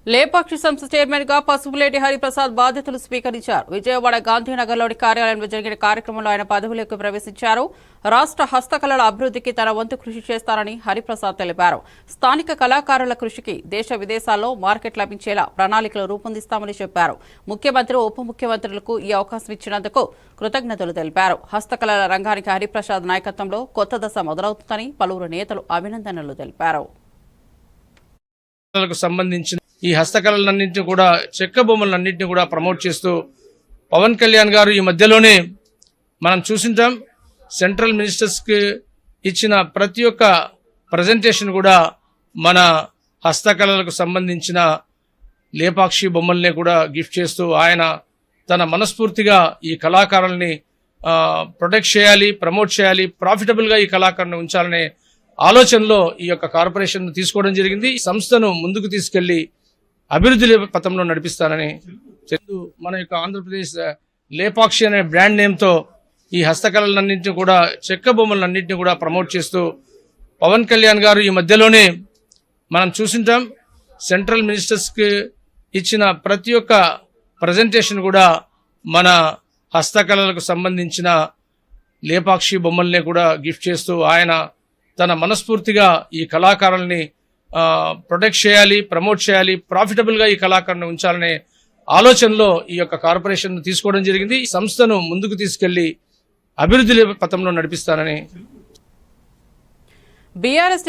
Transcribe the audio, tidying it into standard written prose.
లేపాక్షి సంస్థ చైర్మన్ గా పసుపులేటి హరిప్రసాద్ బాధ్యతలు స్వీకరించారు. విజయవాడ గాంధీనగర్లోని కార్యాలయంలో జరిగిన కార్యక్రమంలో ఆయన పదవిలోకి ప్రవేశించారు. రాష్ట్ర హస్తకళల అభివృద్ధికి తన వంతు కృషి చేస్తారని హరిప్రసాద్ తెలిపారు. స్థానిక కళాకారుల కృషికి దేశ విదేశాల్లో మార్కెట్ లభించేలా ప్రణాళికలు రూపొందిస్తామని చెప్పారు. ముఖ్యమంత్రి ఉప ముఖ్యమంత్రులకు ఈ అవకాశం ఇచ్చినందుకు కృతజ్ఞతలు తెలిపారు. హస్తకళల రంగానికి హరిప్రసాద్ నాయకత్వంలో కొత్త దశ మొదలవుతుందని పలువురు నేతలు అభినందనలు తెలిపారు. సంబంధించిన ఈ హస్తకళలన్నింటినీ కూడా చెక్క బొమ్మలన్నింటినీ కూడా ప్రమోట్ చేస్తూ పవన్ కళ్యాణ్ గారు ఈ మధ్యలోనే మనం చూసింటాం. సెంట్రల్ మినిస్టర్స్కి ఇచ్చిన ప్రతి ఒక్క ప్రజెంటేషన్ కూడా మన హస్తకళలకు సంబంధించిన లేపాక్షి బొమ్మల్ని కూడా గిఫ్ట్ చేస్తూ ఆయన తన మనస్ఫూర్తిగా ఈ కళాకారుల్ని ప్రొటెక్ట్ చేయాలి, ప్రమోట్ చేయాలి, ప్రాఫిటబుల్గా ఈ కళాకారుని ఉంచాలనే ఆలోచనలో ఈ యొక్క కార్పొరేషన్ తీసుకోవడం జరిగింది. ఈ సంస్థను ముందుకు తీసుకెళ్లి అభివృద్ధి పథంలో నడిపిస్తానని మన యొక్క ఆంధ్రప్రదేశ్ లేపాక్షి అనే బ్రాండ్ నేమ్తో ఈ హస్తకళలన్నింటినీ కూడా చెక్క బొమ్మలన్నింటినీ కూడా ప్రమోట్ చేస్తూ పవన్ కళ్యాణ్ గారు ఈ మధ్యలోనే మనం చూసింటాం. సెంట్రల్ మినిస్టర్స్కి ఇచ్చిన ప్రతి ఒక్క ప్రజెంటేషన్ కూడా మన హస్తకళలకు సంబంధించిన లేపాక్షి బొమ్మల్ని కూడా గిఫ్ట్ చేస్తూ ఆయన తన మనస్ఫూర్తిగా ఈ కళాకారుల్ని ప్రొటెక్ట్ చేయాలి, ప్రమోట్ చేయాలి, ప్రాఫిటబుల్గా ఈ కళాకారుని ఉంచాలనే ఆలోచనలో ఈ యొక్క కార్పొరేషన్ తీసుకోవడం జరిగింది. ఈ సంస్థను ముందుకు తీసుకెళ్లి అభివృద్ధి పథంలో నడిపిస్తానని బీఆర్ఎస్